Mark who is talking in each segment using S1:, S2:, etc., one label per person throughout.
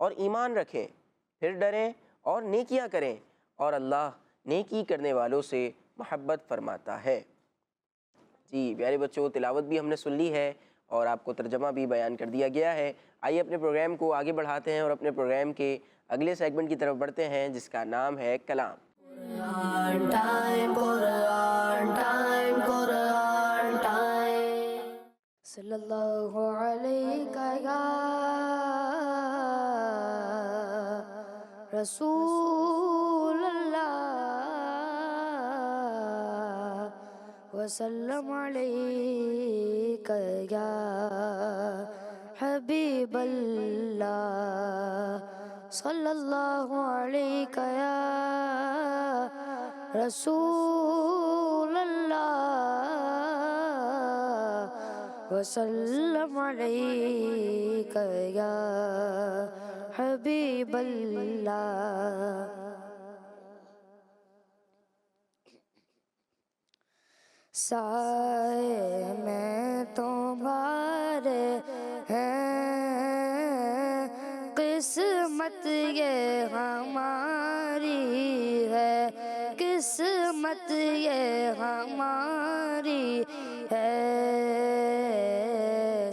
S1: اور ایمان رکھیں، پھر ڈریں اور نیکیاں کریں، اور اللہ نیکی کرنے والوں سے محبت فرماتا ہے۔ جی پیارے بچوں، تلاوت بھی ہم نے سن لی ہے اور آپ کو ترجمہ بھی بیان کر دیا گیا ہے۔ آئیے اپنے پروگرام کو آگے بڑھاتے ہیں اور اپنے پروگرام کے اگلے سیگمنٹ کی طرف بڑھتے ہیں جس کا نام ہے کلام۔
S2: Quran time, Quran time, Quran time. Sallallahu alayka ya Rasool Allah wa sallam alayka ya Habib Allah sallallahu alayka ya Rasool Allah wa sallam alayka ya Habib Allah. سائے میں تمہارے ہیں، قسمت یہ ہماری ہے، قسمت یہ ہماری ہے،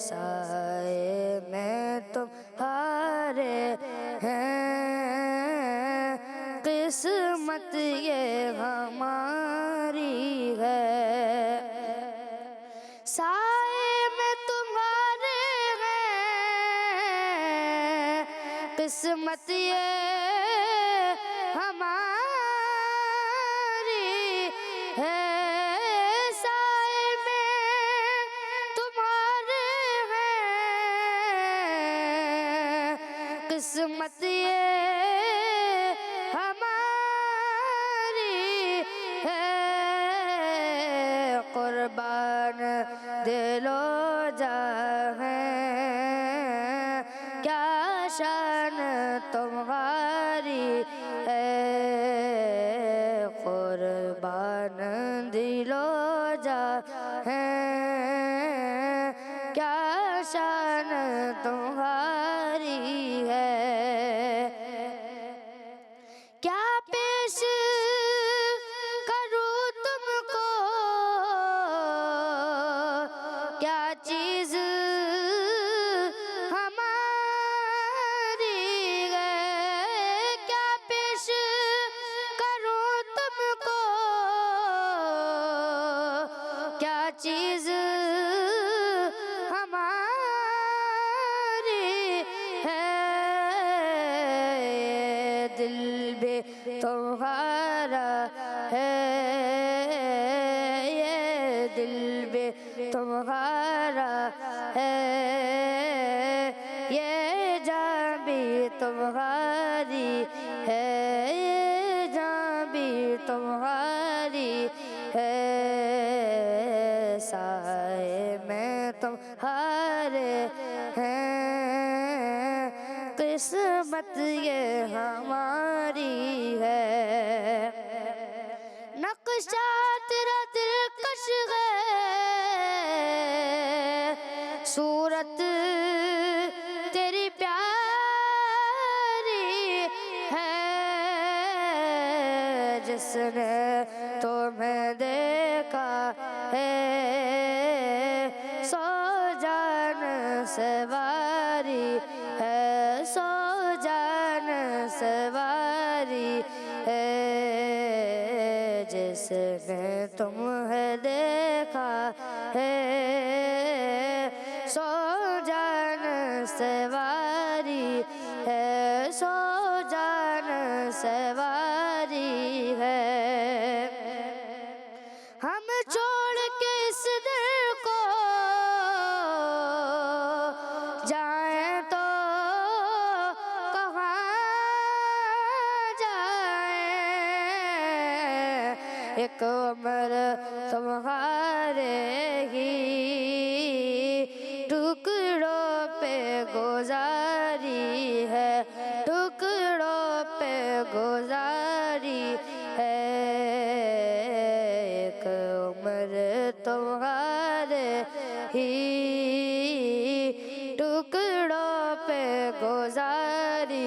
S2: سائے میں تمہارے ہیں، قسمت یہ ہماری ہے، سائے میں تمہارے ہیں، قسمت یہ ہماری ہے، سائے میں تمہارے ہیں، قسمت یہ ہماری ہے، قربان دل و جاں ہیں، کیا شان تمہاری ہے، قربان دل و جاں ہیں، کیا شان تمہاری ہے، کیا پیش کروں تم کو، کیا چیز ہماری ہے، کیا پیش کروں تم کو، کیا چیز ہماری ہے، دل بھی تمہارا ہے، یہ دل بھی تمہارا ہے، یہ جاں بھی تمہاری ہے، یہ جاں بھی تمہاری ہے، سائے میں تمہارے ہیں، قسمت یہ ہماری ہے، نقشہ تیرا دلکش ہے، صورت تیری پیاری ہے، جس نے تمہیں دیکھا ہے، سو جان سواری ہے، سو جان سواری ہے، جس نے تمہیں دیکھا ہے، سو جان سواری ہے، سو جان سواری ہے، ہم چھوڑ کے اس دل کو جائیں تو کہاں جائیں، ایک عمر تمہارے ہی ٹکڑوں پہ گزاری ہے، ٹکڑوں پہ گزاری ہے، ایک عمر تمہارے ہی ٹکڑوں پہ گزاری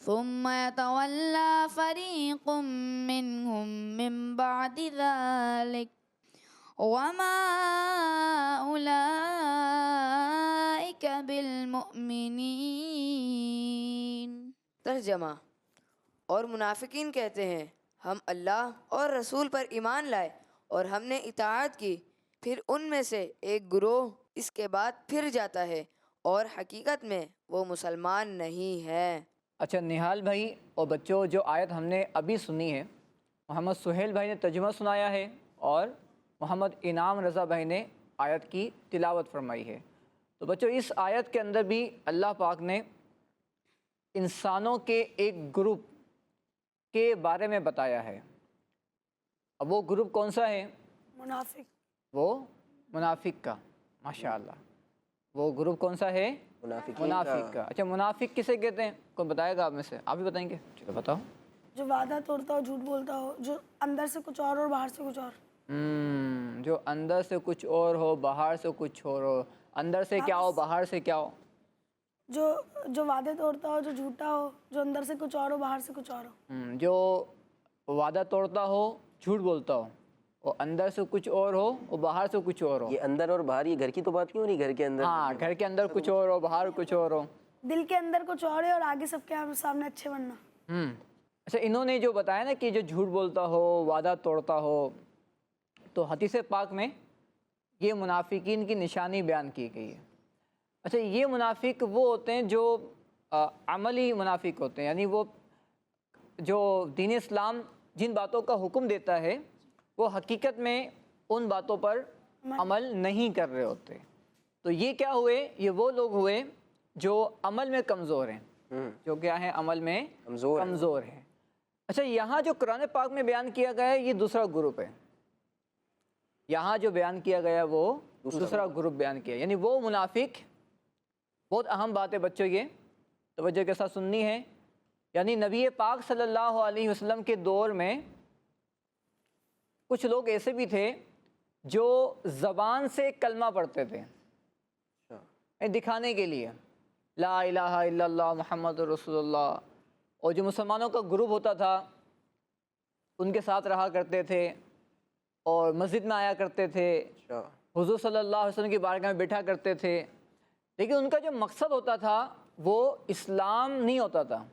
S2: ثم يتولى فريق منهم من بعد ذلك وما أولئك بالمؤمنين.
S3: ترجمہ: اور منافقین کہتے ہیں ہم اللہ اور رسول پر ایمان لائے اور ہم نے اطاعت کی، پھر ان میں سے ایک گروہ اس کے بعد پھر جاتا ہے اور حقیقت میں وہ مسلمان نہیں ہے.
S4: اچھا نہال بھائی اور بچوں، جو آیت ہم نے ابھی سنی ہے محمد سہیل بھائی نے ترجمہ سنایا ہے اور محمد انعام رضا بھائی نے آیت کی تلاوت فرمائی ہے. تو بچوں اس آیت کے اندر بھی اللہ پاک نے انسانوں کے ایک گروپ کے بارے میں بتایا ہے. اب وہ گروپ کون سا ہے؟
S5: منافق.
S4: وہ منافق کا. ماشاء اللہ، وہ گروپ کون سا ہے؟ منافق کا. اچھا منافق کسے کہتے ہیں؟ کون بتائے گا آپ میں سے؟ آپ بھی بتائیں گے؟ چلو بتاؤ.
S5: جو وعدہ توڑتا ہو، جھوٹ بولتا ہو، جو اندر سے کچھ اور باہر سے کچھ اور.
S4: جو اندر سے کچھ اور ہو باہر سے کچھ اور ہو. اندر سے کیا ہو باہر سے کیا ہو؟
S5: جو وعدے توڑتا ہو، جو جھوٹا ہو، جو اندر سے کچھ اور ہو باہر سے کچھ اور ہو.
S4: جو وعدہ توڑتا ہو، جھوٹ بولتا ہو، اور اندر سے کچھ اور ہو اور باہر سے کچھ اور ہو.
S1: یہ اندر اور باہر، یہ گھر کی تو بات کیوں نہیں؟ گھر کے اندر،
S4: ہاں گھر کے اندر کچھ اور ہو باہر کچھ اور ہو.
S5: دل کے اندر کچھ اور ہے اور آگے سب کے سامنے اچھے بننا.
S4: اچھا انہوں نے جو بتایا نا کہ جو جھوٹ بولتا ہو، وعدہ توڑتا ہو، تو حدیث پاک میں یہ منافقین کی نشانی بیان کی گئی ہے. اچھا یہ منافق وہ ہوتے ہیں جو عملی منافق ہوتے ہیں، یعنی وہ جو دین اسلام جن باتوں کا حکم دیتا ہے وہ حقیقت میں ان باتوں پر عمل نہیں کر رہے ہوتے. تو یہ کیا ہوئے؟ یہ وہ لوگ ہوئے جو عمل میں کمزور ہیں. جو کیا ہیں؟ عمل میں کمزور ہیں. اچھا یہاں جو قرآن پاک میں بیان کیا گیا ہے یہ دوسرا گروپ ہے. یہاں جو بیان کیا گیا وہ دوسرا گروپ بیان کیا، یعنی وہ منافق. بہت اہم بات ہے بچوں، یہ توجہ کے ساتھ سننی ہے. یعنی نبی پاک صلی اللہ علیہ وسلم کے دور میں کچھ لوگ ایسے بھی تھے جو زبان سے کلمہ پڑھتے تھے دکھانے کے لیے، لا الہ الا اللہ محمد رسول اللہ. اور جو مسلمانوں کا گروپ ہوتا تھا ان کے ساتھ رہا کرتے تھے اور مسجد میں آیا کرتے تھے، حضور صلی اللہ علیہ وسلم کی بارگاہ میں بیٹھا کرتے تھے. لیکن ان کا جو مقصد ہوتا تھا وہ اسلام نہیں ہوتا تھا،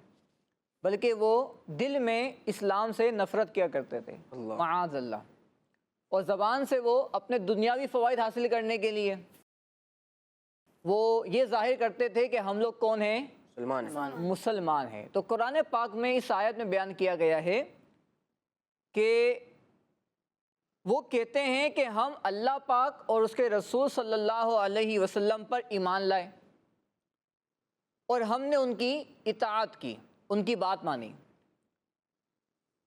S4: بلکہ وہ دل میں اسلام سے نفرت کیا کرتے تھے، معاذ اللہ. اور زبان سے وہ اپنے دنیاوی فوائد حاصل کرنے کے لیے وہ یہ ظاہر کرتے تھے کہ ہم لوگ کون ہیں؟ مسلمان ہیں. تو قرآن پاک میں اس آیت میں بیان کیا گیا ہے کہ وہ کہتے ہیں کہ ہم اللہ پاک اور اس کے رسول صلی اللہ علیہ وسلم پر ایمان لائے اور ہم نے ان کی اطاعت کی، ان کی بات مانی.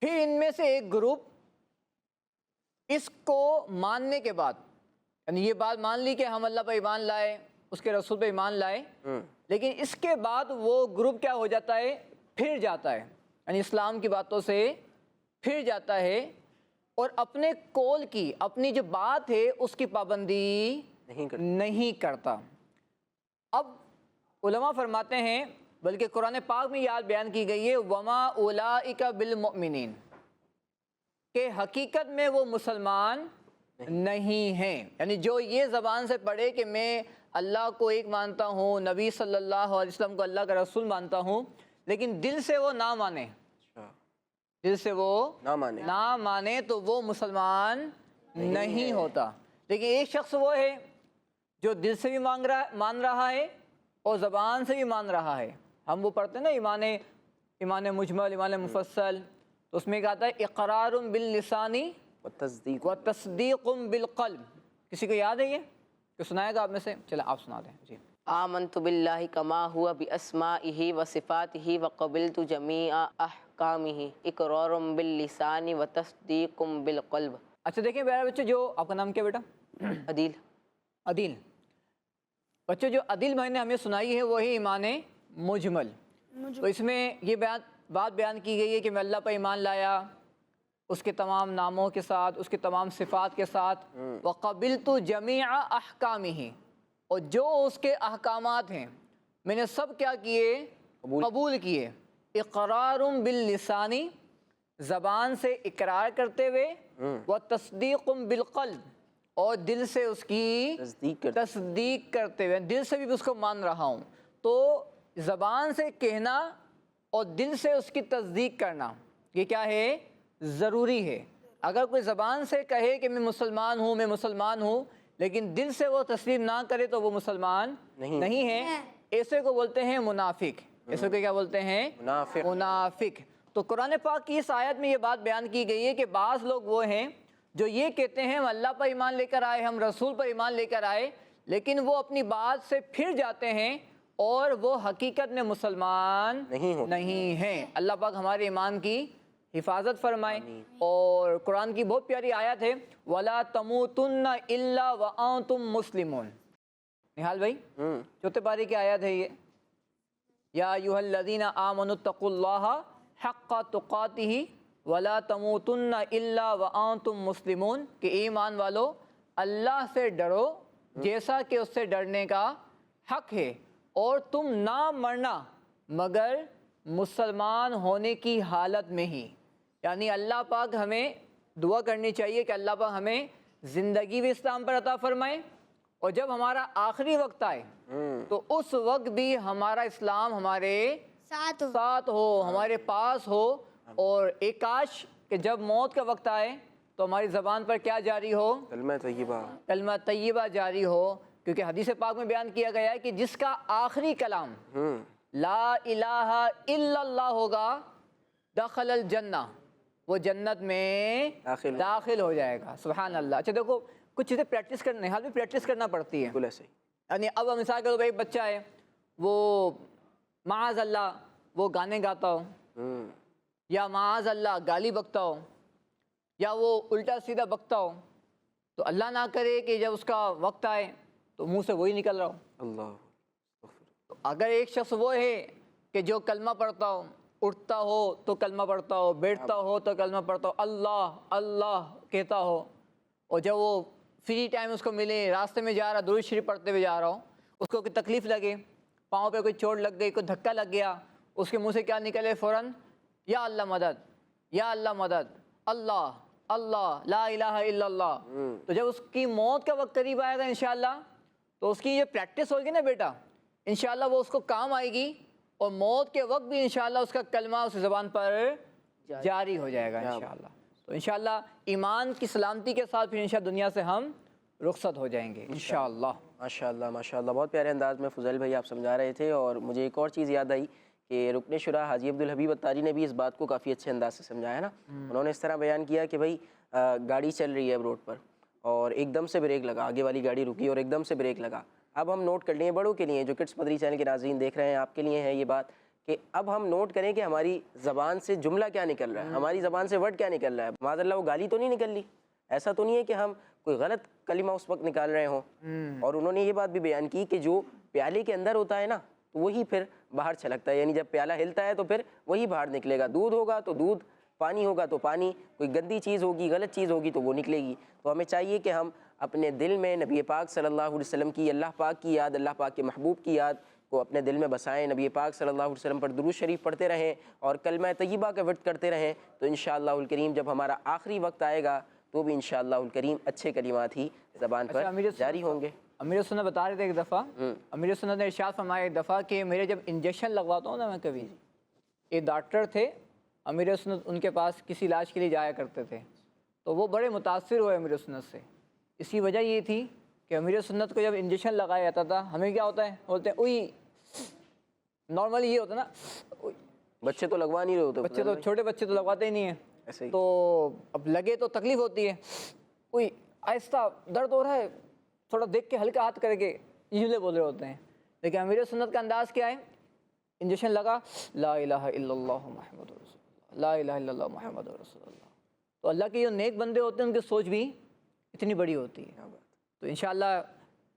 S4: پھر ان میں سے ایک گروپ اس کو ماننے کے بعد، یعنی یہ بات مان لی کہ ہم اللہ پر ایمان لائے، اس کے رسول پہ ایمان لائے، لیکن اس کے بعد وہ گروپ کیا ہو جاتا ہے؟ پھر جاتا ہے، یعنی اسلام کی باتوں سے پھر جاتا ہے اور اپنے قول کی، اپنی جو بات ہے اس کی پابندی نہیں کرتا. اب علماء فرماتے ہیں، بلکہ قرآن پاک میں یہ بیان کی گئی ہے وَمَا أُولَئِكَ بِالْمُؤْمِنِينَ، کہ حقیقت میں وہ مسلمان نہیں ہیں. یعنی جو یہ زبان سے پڑھے کہ میں اللہ کو ایک مانتا ہوں، نبی صلی اللہ علیہ وسلم کو اللہ کا رسول مانتا ہوں، لیکن دل سے وہ نہ مانے، دل سے وہ نہ مانے تو وہ مسلمان نہیں ہوتا. لیکن ایک شخص وہ ہے جو دل سے بھی مان رہا ہے اور زبان سے بھی مان رہا ہے. ہم وہ پڑھتے ہیں نا ایمان مجمل، ایمان مفصل، تو اس میں کہا ہے اقرار باللسان وتصدیق بالقلب. کسی کو یاد ہے یہ؟ کہ سنائے گا آپ میں سے؟ چلیں آپ سنا دیں. جی.
S6: آمنت باللہ کما ہوا باسمائہ وصفاتہ وقبلت جمیع احکامہ اقرار باللسان وتصدیق بالقلب.
S4: اچھا دیکھیں پیارے بچے، جو آپ کا نام کیا بیٹا؟ عدیل. بچوں جو عدیل بھائی نے ہمیں سنائی ہے وہی ایمان مجمل. تو اس میں یہ بات بیان کی گئی ہے کہ میں اللہ پر ایمان لایا، اس کے تمام ناموں کے ساتھ، اس کے تمام صفات کے ساتھ، وقبلت جمیع احکامہ، اور جو اس کے احکامات ہیں میں نے سب کیا کیے؟ قبول کیے. اقرار باللسانی، زبان سے اقرار کرتے ہوئے، و تصدیق بالقلب، اور دل سے اس کی تصدیق کرتے ہوئے، دل سے بھی اس کو مان رہا ہوں۔ تو زبان سے کہنا اور دل سے اس کی تصدیق کرنا، یہ کیا ہے؟ ضروری ہے۔ اگر کوئی زبان سے کہے کہ میں مسلمان ہوں، میں مسلمان ہوں، لیکن دل سے وہ تسلیم نہ کرے تو وہ مسلمان نہیں ہے۔ ایسے کو بولتے ہیں منافق۔ ایسے کو کیا بولتے ہیں؟ منافق۔ تو قرآن پاک کی اس آیت میں یہ بات بیان کی گئی ہے کہ بعض لوگ وہ ہیں جو یہ کہتے ہیں ہم اللہ پر ایمان لے کر آئے، ہم رسول پر ایمان لے کر آئے، لیکن وہ اپنی بات سے پھر جاتے ہیں اور وہ حقیقت میں مسلمان نہیں ہیں۔ اللہ پاک ہمارے ایمان کی حفاظت فرمائے۔ اور قرآن کی بہت پیاری آیت ہے، وَلَا تَمُوتُنَّ إِلَّا وَأَنْتُمْ مُسْلِمُونَ۔ نہال بھائی چوتھے پارے کی آیت ہے یہ، یا ایھا الذین آمنوا اتقوا اللہ حق تقاتہ ولا تموتن الا وانتم مسلمون، کہ ایمان والو اللہ سے ڈرو جیسا کہ اس سے ڈرنے کا حق ہے، اور تم نہ مرنا مگر مسلمان ہونے کی حالت میں ہی۔ یعنی اللہ پاک ہمیں دعا کرنی چاہیے کہ اللہ پاک ہمیں زندگی بھی اسلام پر عطا فرمائے، اور جب ہمارا آخری وقت آئے تو اس وقت بھی ہمارا اسلام ہمارے ساتھ ہو، ہمارے پاس ہو، اور ایک کاش کہ جب موت کا وقت آئے تو ہماری زبان پر کیا جاری ہو؟ کلمہ طیبہ جاری ہو، کیونکہ حدیث پاک میں بیان کیا گیا ہے کہ جس کا آخری کلام لا الہ الا اللہ ہوگا دخل الجنہ، وہ جنت میں داخل ہو جائے گا۔ سبحان اللہ۔ اچھا دیکھو کچھ چیزیں پریکٹس کرنے حال بھی پریکٹس کرنا پڑتی ہے۔ یعنی اب مثال کرو ایک بچہ ہے، وہ معاذ اللہ وہ گانے گاتا ہو، یا معاذ اللہ گالی بکتا ہو، یا وہ الٹا سیدھا بکتا ہو، تو اللہ نہ کرے کہ جب اس کا وقت آئے تو منہ سے وہی نکل رہا ہو۔ تو اگر ایک شخص وہ ہے کہ جو کلمہ پڑھتا ہو، اٹھتا ہو تو کلمہ پڑھتا ہو، بیٹھتا ہو تو کلمہ پڑھتا ہو، اللہ اللہ کہتا ہو، اور جب وہ فری ٹائم اس کو ملے، راستے میں جا رہا درود شریف پڑھتے ہوئے جا رہا ہو، اس کو کوئی تکلیف لگے، پاؤں پہ کوئی چوٹ لگ گئی، کوئی دھکا لگ گیا، اس کے منہ سے کیا نکلے فوراً؟ یا اللہ مدد، یا اللہ مدد، اللہ اللہ لا الہ الا اللہ۔ تو جب اس کی موت کا وقت قریب آئے گا انشاءاللہ تو اس کی یہ پریکٹس ہوگی نا بیٹا، انشاءاللہ وہ اس کو کام آئے گی، اور موت کے وقت بھی انشاءاللہ اس کا کلمہ اس زبان پر جاری ہو جائے گا انشاءاللہ۔ تو انشاءاللہ ایمان کی سلامتی کے ساتھ پھر انشاءاللہ دنیا سے ہم رخصت ہو جائیں گے انشاءاللہ۔
S1: ماشاءاللہ ماشاءاللہ، بہت پیارے انداز میں فضیل بھائی آپ سمجھا رہے تھے، اور مجھے ایک اور چیز یاد آئی کہ رکن شورا حاجی عبدالحبیب اتاری نے بھی اس بات کو کافی اچھے انداز سے سمجھایا نا۔ انہوں نے اس طرح بیان کیا کہ بھائی گاڑی چل رہی ہے اب روڈ پر، اور ایک دم سے بریک لگا، آگے والی گاڑی رکی اور ایک دم سے بریک لگا۔ اب ہم نوٹ کر لیں، بڑوں کے لیے جو کڈس مدری چینل کے ناظرین دیکھ رہے ہیں، آپ کے لیے ہے یہ بات کہ اب ہم نوٹ کریں کہ ہماری زبان سے جملہ کیا نکل رہا ہے، ہماری زبان سے ورڈ کیا نکل رہا ہے۔ معاذ اللہ وہ گالی تو نہیں نکل لی، ایسا تو نہیں ہے کہ ہم کوئی غلط کلمہ اس وقت نکال رہے ہوں۔ اور انہوں نے یہ بات بھی بیان کی کہ جو پیالے کے اندر ہوتا ہے نا تو وہی پھر باہر چھلکتا ہے، یعنی جب پیالہ ہلتا ہے تو پھر وہی باہر نکلے گا۔ دودھ ہوگا تو دودھ، پانی ہوگا تو پانی، کوئی گندی چیز ہوگی، غلط چیز ہوگی تو وہ نکلے گی۔ تو ہمیں چاہیے کہ ہم اپنے دل میں نبی پاک صلی اللہ علیہ وسلم کی، اللہ پاک کی یاد، اللہ پاک کے محبوب کی یاد کو اپنے دل میں بسائیں، نبی پاک صلی اللہ علیہ وسلم پر درود شریف پڑھتے رہیں اور کلمہ طیبہ کا ورد کرتے رہیں، تو انشاءاللہ الکریم جب ہمارا آخری وقت آئے گا تو بھی انشاءاللہ الکریم اچھے کلمات ہی زبان پر جاری ہوں گے۔
S4: امیر سنت بتا رہے تھے ایک دفعہ، امیر سنت نے ارشاد فرمایا ایک دفعہ کہ میرے جب انجیکشن لگواتا ہوں نا میں کبھی، ایک ڈاکٹر تھے امیر سنت، ان کے پاس کسی علاج کے لیے جایا کرتے تھے، تو وہ بڑے متاثر ہوئے امیر سنت سے۔ اس کی وجہ یہ تھی کہ امیر سنت کو جب انجیکشن لگایا جاتا تھا، ہمیں کیا ہوتا ہے بولتے ہیں اوئی، نارملی یہ ہوتا ہے نا،
S1: بچے تو لگوا نہیں رہے ہوتے،
S4: بچے تو چھوٹے بچے تو لگواتے ہی نہیں ہیں، تو اب لگے تو تکلیف ہوتی ہے، اوئی آہستہ درد ہو رہا ہے، تھوڑا دیکھ کے ہلکا ہاتھ کر کے یہ بول رہے ہوتے ہیں۔ لیکن امیر سنت کا انداز کیا ہے؟ انجیکشن لگا، لا الہ الا اللہ محمد رسول اللہ، لا الہ الا اللہ محمد رسول اللہ۔ تو اللہ کے جو نیک بندے ہوتے ہیں ان کی سوچ بھی اتنی بڑی ہوتی ہے۔ تو انشاءاللہ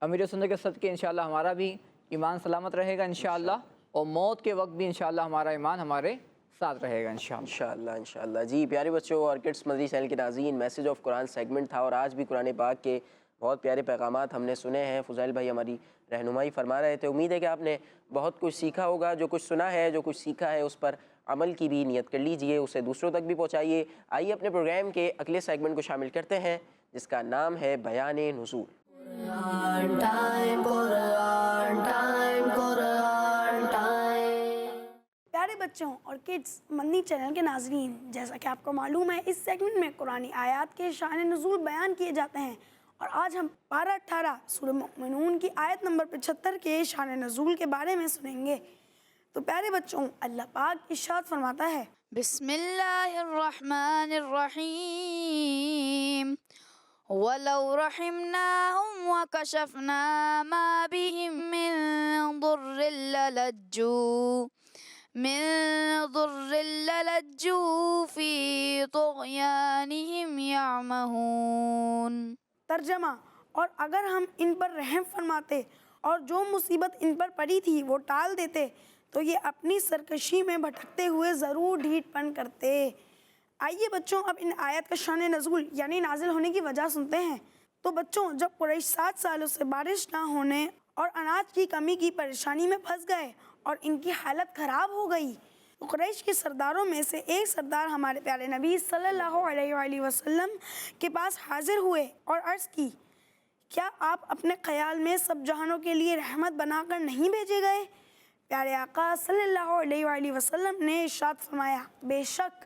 S4: امیر سنت کے صدقے انشاءاللہ ہمارا بھی ایمان سلامت رہے گا انشاءاللہ، اور موت کے وقت بھی انشاءاللہ ہمارا ایمان ہمارے ساتھ رہے گا انشاءاللہ۔
S1: انشاءاللہ جی پیارے بچوں اور کڈس مدری چینل کے ناظرین، میسج آف قرآن سیگمنٹ تھا، اور آج بھی قرآن پاک کے بہت پیارے پیغامات ہم نے سنے ہیں۔ فضیل بھائی ہماری رہنمائی فرما رہے تھے، امید ہے کہ آپ نے بہت کچھ سیکھا ہوگا، جو کچھ سنا ہے، جو کچھ سیکھا ہے اس پر عمل کی بھی نیت کر لیجئے، اسے دوسروں تک بھی پہنچائیے۔ آئیے اپنے پروگرام کے اگلے سیگمنٹ کو شامل کرتے ہیں جس کا نام ہے بیان نزول۔
S5: پیارے بچوں اور کڈس مدنی چینل کے ناظرین، جیسا کہ آپ کو معلوم ہے اس سیگمنٹ میں قرآنی آیات کے شان نزول بیان کیے جاتے ہیں، اور آج ہم پارہ 18 سورہ مومنون کی آیت نمبر 75 کے شان نزول کے بارے میں سنیں گے۔ تو پیارے بچوں، اللہ پاک ارشاد فرماتا ہے،
S2: بسم اللہ الرحمن الرحیم وَلَوْ رَحِمْنَاهُمْ وَكَشَفْنَا مَا بِهِمْ مِنْ ضُرٍّ لَلَجُّوا فِي طُغْيَانِهِمْ يَعْمَهُونَ۔
S5: ترجمہ، اور اگر ہم ان پر رحم فرماتے اور جو مصیبت ان پر پڑی تھی وہ ٹال دیتے تو یہ اپنی سرکشی میں بھٹکتے ہوئے ضرور ڈھیٹ پن کرتے۔ آئیے بچوں اب ان آیت کا شان نزول یعنی نازل ہونے کی وجہ سنتے ہیں۔ تو بچوں، جب قریش 7 سالوں سے بارش نہ ہونے اور اناج کی کمی کی پریشانی میں پھنس گئے اور ان کی حالت خراب ہو گئی، تو قریش کے سرداروں میں سے ایک سردار ہمارے پیارے نبی صلی اللہ علیہ وآلہ وسلم کے پاس حاضر ہوئے اور عرض کی، کیا آپ اپنے خیال میں سب جہانوں کے لیے رحمت بنا کر نہیں بھیجے گئے؟ پیارے آقا صلی اللہ علیہ وآلہ وسلم نے ارشاد فرمایا، بے شک۔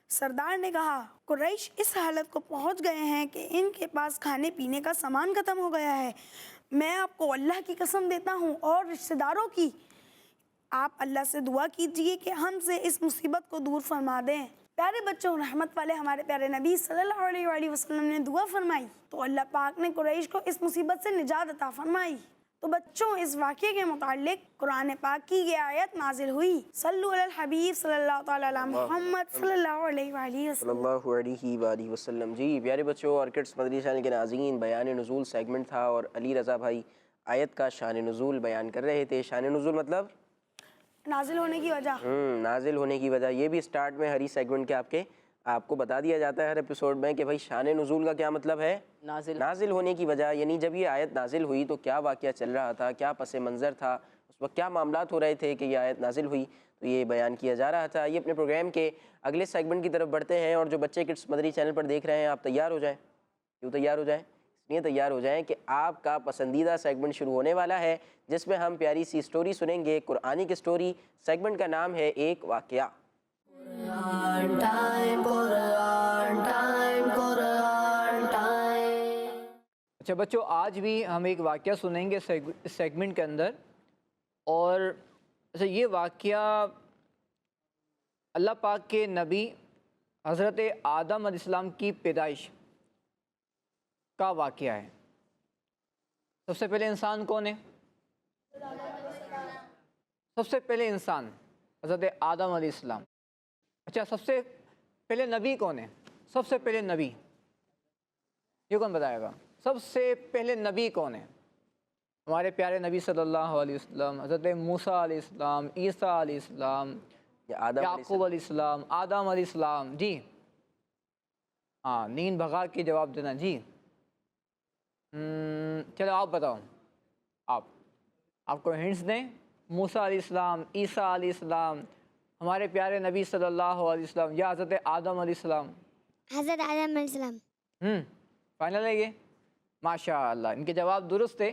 S5: سردار نے کہا، قریش اس حالت کو پہنچ گئے ہیں کہ ان کے پاس کھانے پینے کا سامان ختم ہو گیا ہے۔ میں آپ کو اللہ کی قسم دیتا ہوں اور رشتہ داروں کی، آپ اللہ سے دعا کیجئے کہ ہم سے اس مصیبت کو دور فرما دیں۔ پیارے بچوں، رحمت والے ہمارے پیارے نبی صلی اللہ علیہ وآلہ وسلم نے دعا فرمائی تو اللہ پاک نے قریش کو اس مصیبت سے نجات عطا فرمائی۔ تو بچوں، اس واقعے کے متعلق قرآن پاک کی یہ آیت نازل ہوئی، صلو علی الحبیب صلی اللہ تعالی علی محمد صلی اللہ علیہ وآلہ
S1: صلی اللہ علیہ وآلہ وسلم۔ جی پیارے بچوں اور کڈس مدنی چینل کے ناظرین، بیان نزول سیگمنٹ تھا اور علی رضا بھائی آیت کا شان نزول بیان کر رہے تھے۔ شان نزول مطلب
S5: نازل ہونے کی وجہ۔
S1: نازل ہونے کی وجہ، یہ بھی سٹارٹ میں ہر سیگمنٹ کے آپ کو بتا دیا جاتا ہے ہر ایپیسوڈ میں کہ بھائی شان نزول کا کیا مطلب ہے؟ نازل ہونے کی وجہ، یعنی جب یہ آیت نازل ہوئی تو کیا واقعہ چل رہا تھا، کیا پس منظر تھا، اس وقت کیا معاملات ہو رہے تھے کہ یہ آیت نازل ہوئی، تو یہ بیان کیا جا رہا تھا۔ یہ اپنے پروگرام کے اگلے سیگمنٹ کی طرف بڑھتے ہیں، اور جو بچے کڈس مدنی چینل پر دیکھ رہے ہیں آپ تیار ہو جائیں۔ کیوں تیار ہو جائیں؟ اس لیے تیار ہو جائیں کہ آپ کا پسندیدہ سیگمنٹ شروع ہونے والا ہے جس میں ہم پیاری سی سٹوری سنیں گے، قرآنی کی سٹوری۔ سیگمنٹ کا نام ہے ایک واقعہ۔
S4: اچھا بچوں، آج بھی ہم ایک واقعہ سنیں گے اس سیگمنٹ کے اندر، اور اچھا یہ واقعہ اللہ پاک کے نبی حضرت آدم علیہ السلام کی پیدائش کا واقعہ ہے۔ سب سے پہلے انسان کون ہے؟ سب سے پہلے انسان حضرت آدم علیہ السلام۔ اچھا سب سے پہلے نبی کون ہے؟ سب سے پہلے نبی، یہ کون بتائے گا؟ سب سے پہلے نبی کون ہے؟ ہمارے پیارے نبی صلی اللہ علیہ وسلم، حضرت موسیٰ علیہ السلام، عیسیٰ علیہ السلام، یعقوب علیہ السلام، آدم علیہ السلام۔ جی ہاں، نیند بھگا کے جواب دینا۔ جی چلو آپ بتاؤ، آپ کو ہنٹس دیں۔ موسیٰ علیہ السلام، عیسیٰ علیہ السلام، ہمارے پیارے نبی صلی اللہ علیہ وسلم، یا حضرت آدم علیہ السلام؟
S2: حضرت آدم علیہ السلام۔
S4: فائنل ہے یہ؟ ماشاء اللہ، ان کے جواب درست ہے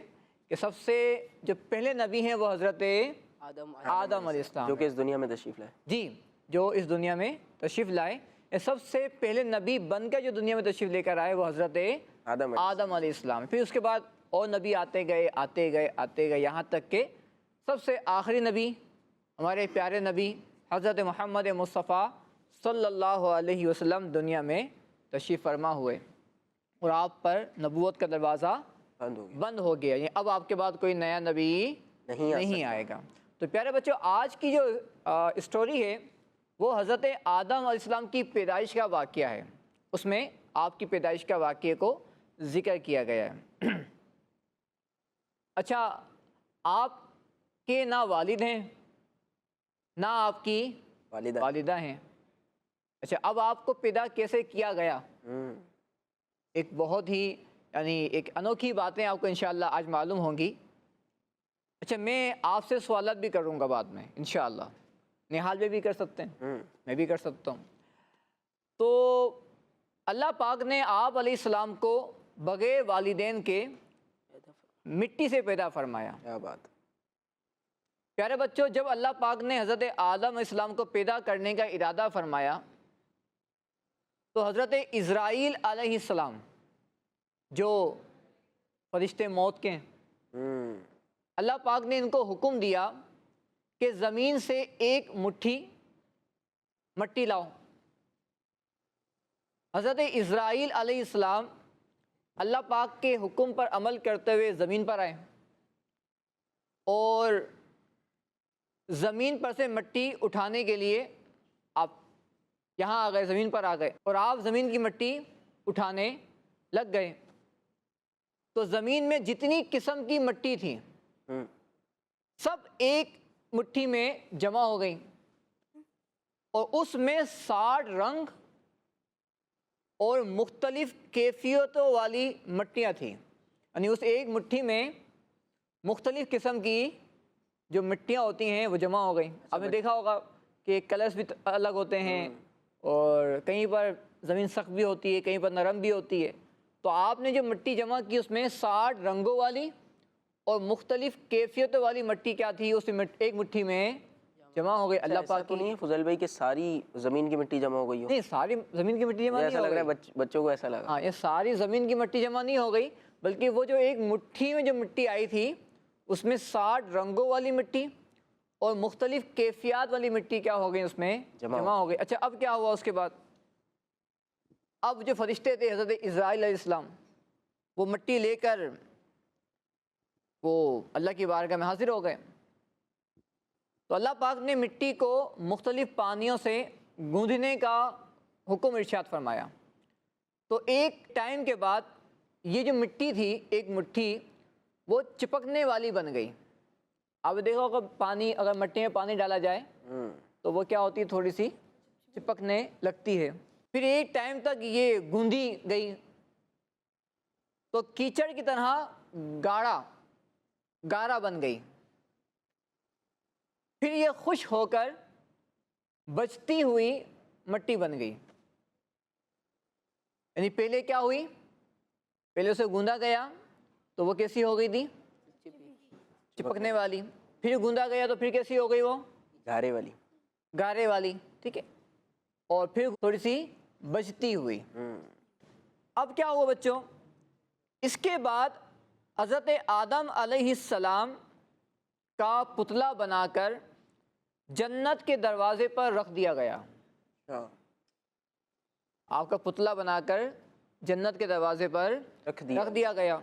S4: کہ سب سے جو پہلے نبی ہیں وہ حضرت آدم علیہ السلام،
S1: جو کہ اس دنیا میں تشریف لائے۔
S4: جی، جو اس دنیا میں تشریف لائے، سب سے پہلے نبی بن کے جو دنیا میں تشریف لے کر آئے وہ حضرت آدم علیہ السلام۔ پھر اس کے بعد اور نبی آتے گئے یہاں تک کہ سب سے آخری نبی ہمارے پیارے نبی حضرت محمد مصطفیٰ صلی اللہ علیہ وسلم دنیا میں تشریف فرما ہوئے، اور آپ پر نبوت کا دروازہ بند ہو گیا، یعنی اب آپ کے بعد کوئی نیا نبی نہیں آئے گا۔ تو پیارے بچوں، آج کی جو اسٹوری ہے وہ حضرت آدم علیہ السلام کی پیدائش کا واقعہ ہے، اس میں آپ کی پیدائش کا واقعے کو ذکر کیا گیا ہے۔ اچھا، آپ کے نہ والد ہیں نہ آپ کی والدہ ہیں۔ اچھا، اب آپ کو پیدا کیسے کیا گیا؟ ایک بہت ہی یعنی ایک انوکھی باتیں آپ کو انشاءاللہ آج معلوم ہوں گی۔ اچھا، میں آپ سے سوالات بھی کروں گا بعد میں انشاءاللہ، نہال میں بھی کر سکتے ہیں، میں بھی کر سکتا ہوں۔ تو اللہ پاک نے آپ علیہ السلام کو بغیر والدین کے مٹی سے پیدا فرمایا۔
S1: کیا بات۔
S4: پیارے بچوں، جب اللہ پاک نے حضرت آدم علیہ السلام کو پیدا کرنے کا ارادہ فرمایا تو حضرت اسرائیل علیہ السلام جو فرشتے موت کے ہیں، اللہ پاک نے ان کو حکم دیا کہ زمین سے ایک مٹھی مٹی لاؤ۔ حضرت اسرائیل علیہ السلام اللہ پاک کے حکم پر عمل کرتے ہوئے زمین پر آئے اور زمین پر سے مٹی اٹھانے کے لیے آپ یہاں آ گئے، زمین پر آ گئے اور آپ زمین کی مٹی اٹھانے لگ گئے۔ تو زمین میں جتنی قسم کی مٹی تھی سب ایک مٹھی میں جمع ہو گئی اور اس میں 60 رنگ اور مختلف کیفیتوں والی مٹیاں تھیں، یعنی اس ایک مٹھی میں مختلف قسم کی جو مٹیاں ہوتی ہیں وہ جمع ہو گئیں۔ آپ نے دیکھا ہوگا کہ کلرز بھی الگ ہوتے ہیں اور کہیں پر زمین سخت بھی ہوتی ہے، کہیں پر نرم بھی ہوتی ہے۔ تو آپ نے جو مٹی جمع کی اس میں 60 رنگوں والی اور مختلف کیفیتوں والی مٹی کیا تھی، اس ایک مٹھی میں جمع ہو گئی۔ اللہ پاک
S1: تو نہیں ہے فضل بھائی کہ ساری زمین کی مٹی جمع ہو گئی ہو؟
S4: نہیں، ساری زمین کی مٹی جمع نہیں
S1: ایسا
S4: ہو
S1: لگ رہا
S4: گئی۔
S1: ہے بچوں کو ایسا لگا۔
S4: ہاں، یہ ساری زمین کی مٹی جمع نہیں ہو گئی، بلکہ وہ جو ایک مٹھی میں جو مٹی آئی تھی اس میں 60 رنگوں والی مٹی اور مختلف کیفیات والی مٹی کیا ہو گئی، اس میں جمع ہو گئی۔ اچھا، اب کیا ہوا اس کے بعد؟ اب جو فرشتے تھے حضرت اسرائیل علیہ السلام وہ مٹی لے کر وہ اللہ کی بارگاہ میں حاضر ہو گئے۔ تو اللہ پاک نے مٹی کو مختلف پانیوں سے گوندھنے کا حکم ارشاد فرمایا۔ تو ایک ٹائم کے بعد یہ جو مٹی تھی، ایک مٹھی وہ چپکنے والی بن گئی۔ آپ دیکھو اگر پانی، اگر مٹی میں پانی ڈالا جائے تو وہ کیا ہوتی ہے، تھوڑی سی چپکنے لگتی ہے۔ پھر ایک ٹائم تک یہ گوندھی گئی تو کیچڑ کی طرح گارا بن گئی۔ پھر یہ خشک ہو کر بچتی ہوئی مٹی بن گئی۔ یعنی پہلے کیا ہوئی، پہلے اسے گوندا گیا تو وہ کیسی ہو گئی تھی، چپکنے والی۔ پھر گوندا گیا تو پھر کیسی ہو گئی، وہ گارے والی، ٹھیک ہے، اور پھر تھوڑی سی بچتی ہوئی۔ اب کیا ہوا بچوں، اس کے بعد حضرت آدم علیہ السلام کا پتلا بنا کر جنت کے دروازے پر رکھ دیا گیا۔ آپ کا پتلا بنا کر جنت کے دروازے پر رکھ دیا گیا،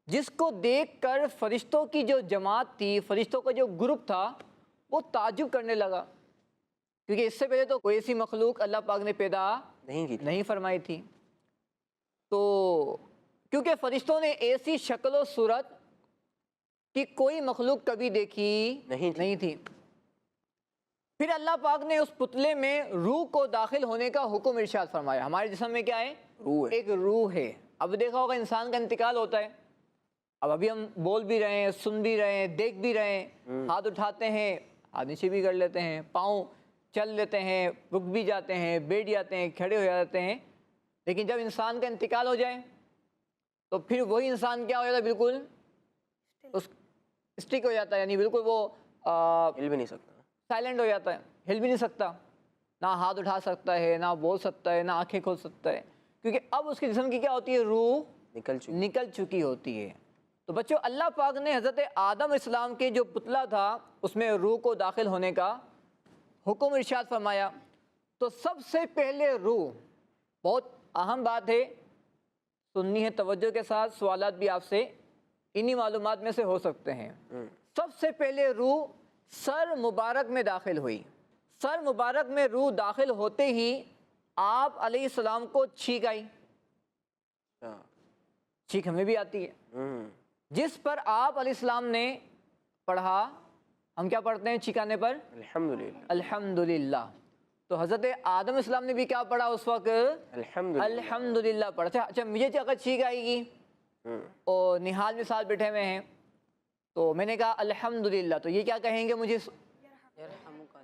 S4: جس کو دیکھ کر فرشتوں کی جو جماعت تھی، فرشتوں کا جو گروپ تھا، وہ تعجب کرنے لگا، کیونکہ اس سے پہلے تو کوئی ایسی مخلوق اللہ پاک نے پیدا نہیں فرمائی تھی۔ تو کیونکہ فرشتوں نے ایسی شکل و صورت کی کوئی مخلوق کبھی دیکھی نہیں تھی۔ پھر اللہ پاک نے اس پتلے میں روح کو داخل ہونے کا حکم ارشاد فرمایا۔ ہمارے جسم میں کیا ہے، ایک روح ہے۔ اب دیکھا ہوگا انسان کا انتقال ہوتا ہے، اب ابھی ہم بول بھی رہے ہیں، سن بھی رہے ہیں، دیکھ بھی رہے ہیں، ہاتھ اٹھاتے ہیں، ہاتھ نیچے بھی کر لیتے ہیں، پاؤں چل لیتے ہیں، رک بھی جاتے ہیں، بیٹھ جاتے ہیں، کھڑے ہو جاتے ہیں، لیکن جب انسان کا انتقال ہو جائے تو پھر وہی انسان کیا ہو جاتا ہے، بالکل اسٹک ہو جاتا ہے، یعنی بالکل وہ
S1: ہل بھی نہیں سکتا،
S4: سائلنٹ ہو جاتا ہے، ہل بھی نہیں سکتا، نہ ہاتھ اٹھا سکتا ہے، نہ بول سکتا ہے، نہ آنکھیں کھول سکتا ہے، کیونکہ اب اس کے جسم کی کیا ہوتی ہے، روح نکل چکی ہوتی ہے۔ تو بچوں، اللہ پاک نے حضرت آدم علیہ السلام کے جو پتلا تھا اس میں روح کو داخل ہونے کا حکم ارشاد فرمایا۔ تو سب سے پہلے روح، بہت اہم بات ہے، سننی ہے توجہ کے ساتھ، سوالات بھی آپ سے انہی معلومات میں سے ہو سکتے ہیں۔ سب سے پہلے روح سر مبارک میں داخل ہوئی۔ سر مبارک میں روح داخل ہوتے ہی آپ علیہ السلام کو چھینک آئی۔ چھینک ہمیں بھی آتی ہے، جس پر آپ علیہ السلام نے پڑھا، ہم کیا پڑھتے ہیں چھینکانے پر، الحمدللہ۔ تو حضرت آدم علیہ السلام نے بھی کیا پڑھا اس وقت، الحمدللہ پڑھا۔ اچھا، مجھے اگر چھینک آئے گی اور نہال میں ساتھ بیٹھے ہوئے ہیں تو میں نے کہا الحمدللہ، تو یہ کیا کہیں گے مجھے،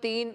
S4: 3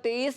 S4: 23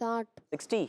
S1: 60।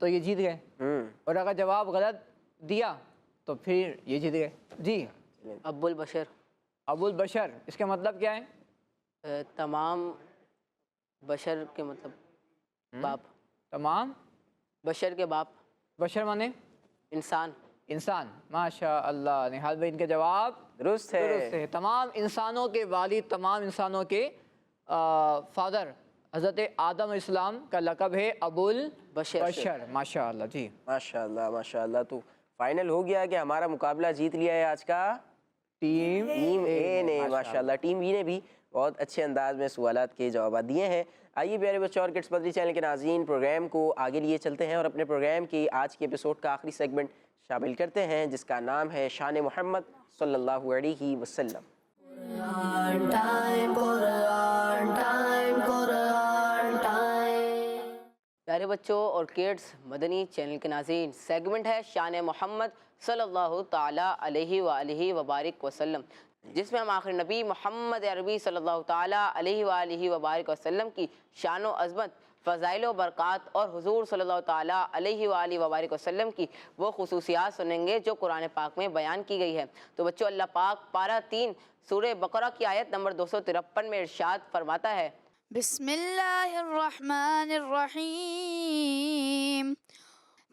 S4: تو یہ جیت گئے، اور اگر جواب غلط دیا تو پھر یہ جیت گئے۔ جی
S6: ابو البشر،
S4: ابو البشر، اس کا مطلب کیا ہے؟
S6: تمام بشر کے مطلب باپ،
S4: تمام
S6: بشر کے باپ،
S4: بشر مانے
S6: انسان۔
S4: انسان، ماشاء اللہ، نہال بھائی ان کے جواب
S1: درست
S4: درست
S1: ہے۔
S4: ہے۔ تمام انسانوں کے والد، تمام انسانوں کے فادر حضرت آدم علیہ السلام کا لقب ہے ابو البشر، ماشاء اللہ۔ جی
S1: ماشاء اللہ ماشاء اللہ۔ تو فائنل ہو گیا کہ ہمارا مقابلہ جیت لیا ہے آج کا
S4: ٹیم
S1: اے نے، ماشاء اللہ۔ ٹیم بی نے بھی بہت اچھے انداز میں سوالات کے جوابات دیے ہیں۔ آئیے پیارے بچوں اور کڈس مدنی چینل کے ناظرین، پروگرام کو آگے لیے چلتے ہیں اور اپنے پروگرام کی آج کے ایپیسوڈ کا آخری سیگمنٹ شامل کرتے ہیں، جس کا نام ہے شان محمد صلی اللہ علیہ وسلم۔
S6: پیارے بچوں اور کڈس مدنی چینل کے ناظرین، سیگمنٹ ہے شان محمد صلی اللہ تعالیٰ علیہ وآلہ وبارک وسلم، جس میں ہم آخر نبی محمد عربی صلی اللہ تعالیٰ علیہ وآلہ وبارک وسلم کی شان و عظمت، فضائل و برکات اور حضور صلی اللہ تعالیٰ علیہ وآلہ وبارک وسلم کی وہ خصوصیات سنیں گے جو قرآن پاک میں بیان کی گئی ہے۔ تو بچوں، اللہ پاک پارہ 3 سورہ بقرہ کی آیت نمبر 253 میں ارشاد فرماتا ہے،
S2: بسم اللہ الرحمن الرحیم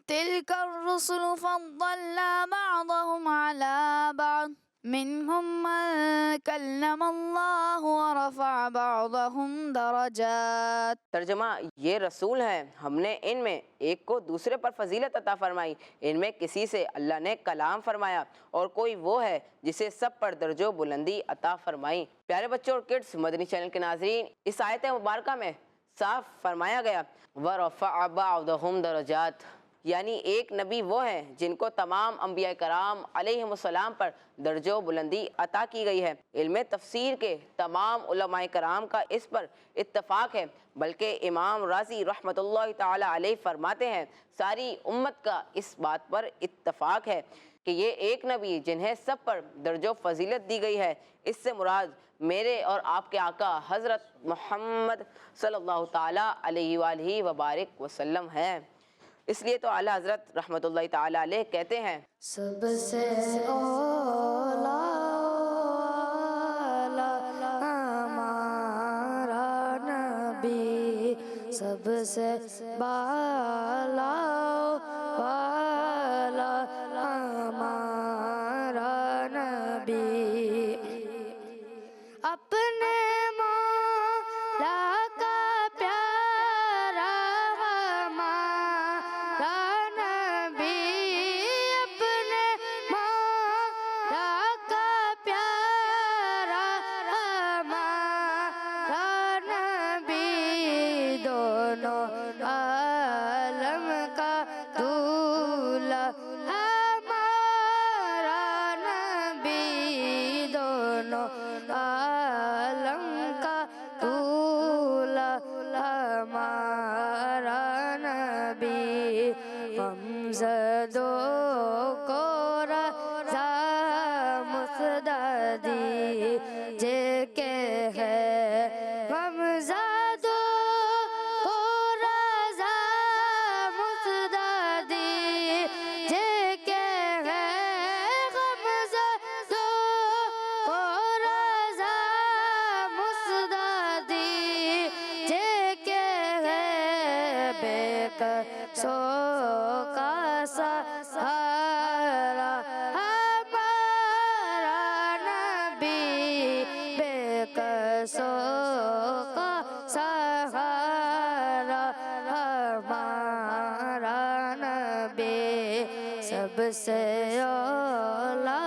S2: تلک الرسل فضلنا بعضهم على بعض منهم من کلم اللہ ورفع بعضهم درجات۔
S6: ترجمہ، یہ رسول ہیں، ہم نے ان میں ایک کو دوسرے پر فضیلت عطا فرمائی، ان میں کسی سے اللہ نے کلام فرمایا، اور کوئی وہ ہے جسے سب پر درجہ و بلندی عطا فرمائی۔ پیارے بچوں اور کڈس مدنی چینل کے ناظرین، اس آیت مبارکہ میں صاف فرمایا گیا وَرَفَعَ بَعْضَهُمْ درجات، یعنی ایک نبی وہ ہیں جن کو تمام انبیاء کرام علیہم السلام پر درجہ و بلندی عطا کی گئی ہے۔ علم تفسیر کے تمام علماء کرام کا اس پر اتفاق ہے، بلکہ امام رازی رحمۃ اللہ تعالی علیہ فرماتے ہیں ساری امت کا اس بات پر اتفاق ہے کہ یہ ایک نبی جنہیں سب پر درجہ و فضیلت دی گئی ہے، اس سے مراد میرے اور آپ کے آقا حضرت محمد صلی اللہ تعالیٰ علیہ وآلہ وبارک وسلم ہے۔ اس لیے تو اعلیٰ حضرت رحمۃ اللہ تعالیٰ علیہ کہتے ہیں،
S2: سب سے اولا ہمارا نبی، سب سے بالا والا ہمارا نبی، اپنے مولا کا پیارا ہمارا نبی، اپنے مولا کا پیارا ہمارا نبی، دونوں عالم کا دولہ ہمارا نبی، دونوں عالم کا دولہ ہمارا نبی، غمزدوں کو رضا مسددی جے کے ہے، غمزدوں کو رضا مسددی جے کے ہے، غمزدوں کو رضا مسددی جے کے ہے، بے قصوں کا سہارا ہمارا نبی، بے قصوں کا سہارا ہمارا نبی، سب سے اولا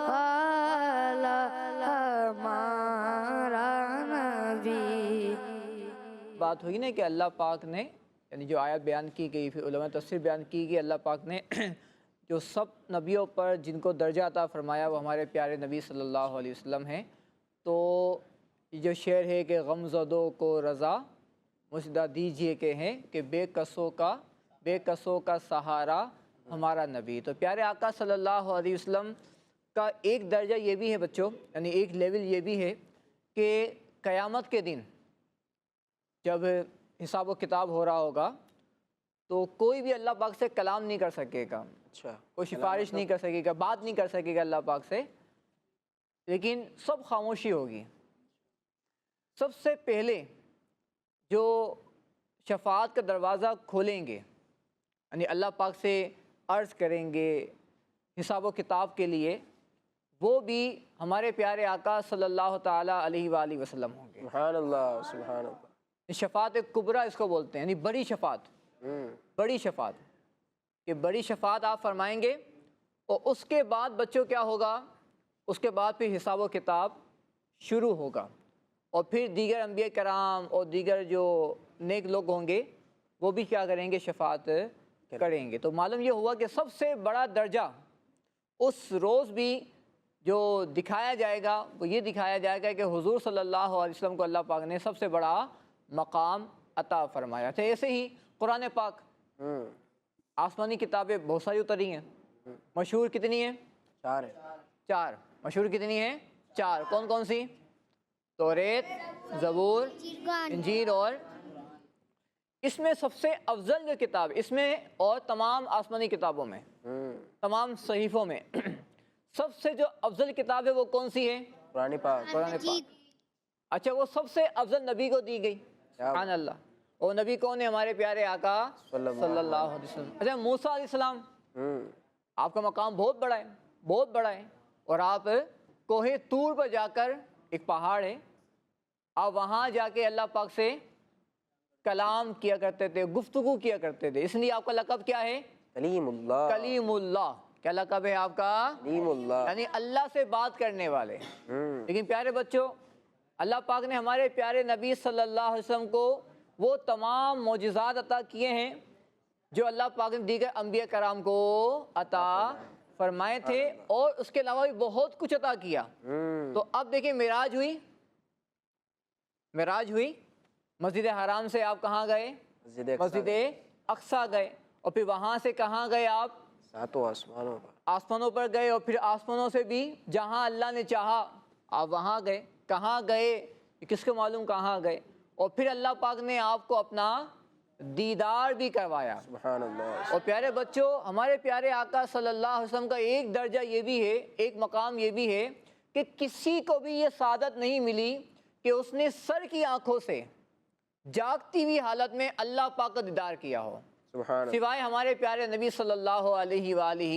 S2: والا ہمارا نبی۔
S4: بات ہوئی نا کہ اللہ پاک نے، یعنی جو آیت بیان کی گئی، پھر علماء تفسیر بیان کی گئی، اللہ پاک نے جو سب نبیوں پر جن کو درجہ عطا فرمایا وہ ہمارے پیارے نبی صلی اللہ علیہ وسلم ہیں۔ تو یہ جو شعر ہے کہ غمزدوں کو رضا مسدہ دیجیے کہ ہیں کہ بے قصوں کا سہارا ہمارا نبی۔ تو پیارے آقا صلی اللہ علیہ وسلم کا ایک درجہ یہ بھی ہے بچوں، یعنی ایک لیول یہ بھی ہے کہ قیامت کے دن جب حساب و کتاب ہو رہا ہوگا تو کوئی بھی اللہ پاک سے کلام نہیں کر سکے گا،
S1: اچھا،
S4: کوئی سفارش نہیں کر سکے گا، بات نہیں کر سکے گا اللہ پاک سے، لیکن سب خاموشی ہوگی۔ سب سے پہلے جو شفاعت کا دروازہ کھولیں گے، یعنی اللہ پاک سے عرض کریں گے حساب و کتاب کے لیے، وہ بھی ہمارے پیارے آقا صلی اللہ تعالیٰ علیہ وآلہ وسلم ہوں گے۔
S1: سبحان اللہ، سبحان اللہ۔
S4: شفاعت کبریٰ اس کو بولتے ہیں، یعنی بڑی شفاعت، بڑی شفاعت، کہ بڑی شفاعت آپ فرمائیں گے، اور اس کے بعد بچوں کیا ہوگا؟ اس کے بعد پھر حساب و کتاب شروع ہوگا، اور پھر دیگر انبیاء کرام اور دیگر جو نیک لوگ ہوں گے وہ بھی کیا کریں گے؟ شفاعت کریں گے۔ تو معلوم یہ ہوا کہ سب سے بڑا درجہ اس روز بھی جو دکھایا جائے گا وہ یہ دکھایا جائے گا کہ حضور صلی اللہ علیہ وسلم کو اللہ پاک نے سب سے بڑا مقام عطا فرمایا تھا۔ ایسے ہی قرآن پاک، آسمانی کتابیں بہت ساری اتری ہیں، مشہور کتنی ہیں؟
S1: 4 ہے۔
S4: 4 مشہور کتنی ہیں؟ 4 کون کون سی؟ توریت، زبور، انجیل، اور اس میں سب سے افضل جو کتاب اس میں اور تمام آسمانی کتابوں میں، تمام صحیفوں میں سب سے جو افضل کتاب ہے وہ کون سی ہے؟
S1: قرآن پاک۔
S4: قرآن پاک۔ اچھا، وہ سب سے افضل نبی کو دی گئی، سبحان اللہ۔ اور نبی کون ہے؟ ہمارے پیارے آقا صلی اللہ علیہ وسلم۔ اچھا، موسیٰ علیہ السلام، آپ کا مقام بہت بڑا ہے، بہت بڑا ہے، اور آپ کوہ طور پر جا کر، ایک پہاڑ ہے، آپ وہاں جا کے اللہ پاک سے کلام کیا کرتے تھے، گفتگو کیا کرتے تھے، اس لیے آپ کا لقب کیا ہے؟
S1: کلیم اللہ۔
S4: کلیم اللہ۔ کیا لقب ہے آپ کا؟
S1: کلیم اللہ،
S4: یعنی اللہ سے بات کرنے والے۔ لیکن پیارے بچوں، اللہ پاک نے ہمارے پیارے نبی صلی اللہ علیہ وسلم کو وہ تمام معجزات عطا کیے ہیں جو اللہ پاک نے دیگر انبیاء کرام کو عطا فرمائے تھے، اور اس کے علاوہ بھی بہت کچھ عطا کیا۔ تو اب دیکھیں، معراج ہوئی، معراج ہوئی، مسجد حرام سے آپ کہاں گئے؟ مسجد اقصیٰ گئے، اور پھر وہاں سے کہاں گئے آپ؟
S1: 7 آسمانوں پر۔
S4: آسمانوں پر گئے، اور پھر آسمانوں سے بھی جہاں اللہ نے چاہا آپ وہاں گئے۔ کہاں گئے کس کو معلوم، کہاں گئے، اور پھر اللہ پاک نے آپ کو اپنا دیدار بھی کروایا۔
S1: سبحان اللہ۔
S4: اور پیارے بچوں، ہمارے پیارے آقا صلی اللہ علیہ وسلم کا ایک درجہ یہ بھی ہے، ایک مقام یہ بھی ہے کہ کسی کو بھی یہ سعادت نہیں ملی کہ اس نے سر کی آنکھوں سے جاگتی ہوئی حالت میں اللہ پاک کا دیدار کیا ہو،
S1: سبحان اللہ۔
S4: سوائے ہمارے پیارے نبی صلی اللہ علیہ وآلہ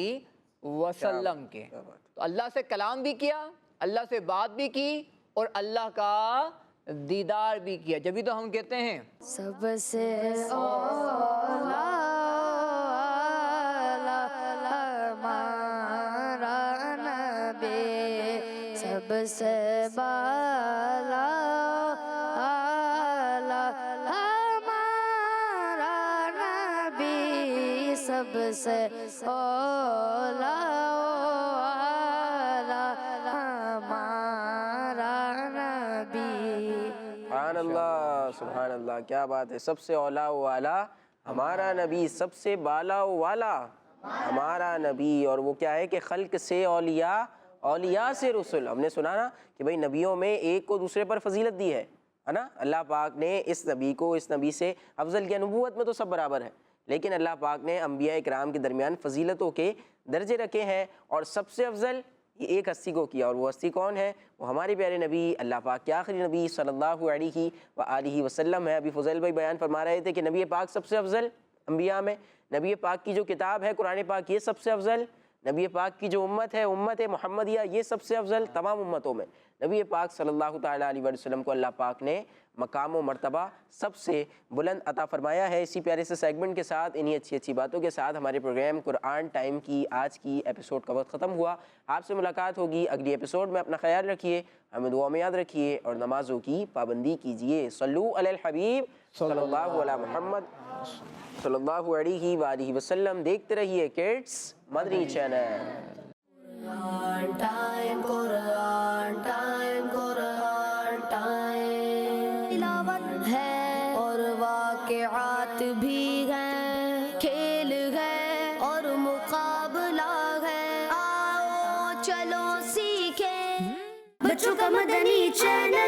S4: وسلم کے۔ تو اللہ سے کلام بھی کیا، اللہ سے بات بھی کی، اور اللہ کا دیدار بھی کیا۔ جبھی تو ہم کہتے ہیں
S2: سب سے اولا ہمارا نبی، سب سے بالا ہمارا نبی، سب سے اولا
S1: سبحان اللہ، سبحان اللہ، کیا بات ہے۔ سب سے اولا والا ہمارا نبی، سب سے بالا والا ہمارا نبی۔ اور وہ کیا ہے کہ خلق سے اولیاء، اولیاء سے رسول۔ ہم نے سنا نا کہ بھئی نبیوں میں ایک کو دوسرے پر فضیلت دی ہے نا، اللہ پاک نے اس نبی کو اس نبی سے افضل کیا۔ نبوت میں تو سب برابر ہے، لیکن اللہ پاک نے انبیاء کرام کے درمیان فضیلتوں کے درجے رکھے ہیں، اور سب سے افضل یہ ایک ہستی کو کیا، اور وہ ہستی کون ہے؟ وہ ہمارے پیارے نبی، اللہ پاک کے آخری نبی صلی اللہ علیہ وآلہ وسلم ہے۔ ابھی فضیل بھائی بیان فرما رہے تھے کہ نبی پاک سب سے افضل انبیاء میں، نبی پاک کی جو کتاب ہے قرآن پاک یہ سب سے افضل، نبی پاک کی جو امت ہے امت محمدیہ یہ سب سے افضل تمام امتوں میں۔ نبی پاک صلی اللہ تعالیٰ علیہ وسلم کو اللہ پاک نے مقام و مرتبہ سب سے بلند عطا فرمایا ہے۔ اسی پیارے سے سیگمنٹ کے ساتھ، انہی اچھی اچھی باتوں کے ساتھ ہمارے پروگرام قرآن ٹائم کی آج کی ایپیسوڈ کا وقت ختم ہوا۔ آپ سے ملاقات ہوگی اگلی ایپیسوڈ میں۔ اپنا خیال رکھیے، ہمیں دعا میں یاد رکھیے، اور نمازوں کی پابندی کیجیے۔ صلو علی الحبیب صلی اللہ علی محمد صلی اللہ علیہ وآلہ وسلم۔ دیکھتے رہیے کڈس مدنی چینل۔
S2: قرآن ٹائم، قرآن ٹائم، قرآن ٹائم، تلاوت ہے اور واقعات بھی ہیں، کھیل ہے اور مقابلہ ہے، آؤ چلو سیکھیں بچوں کا مدنی چینل۔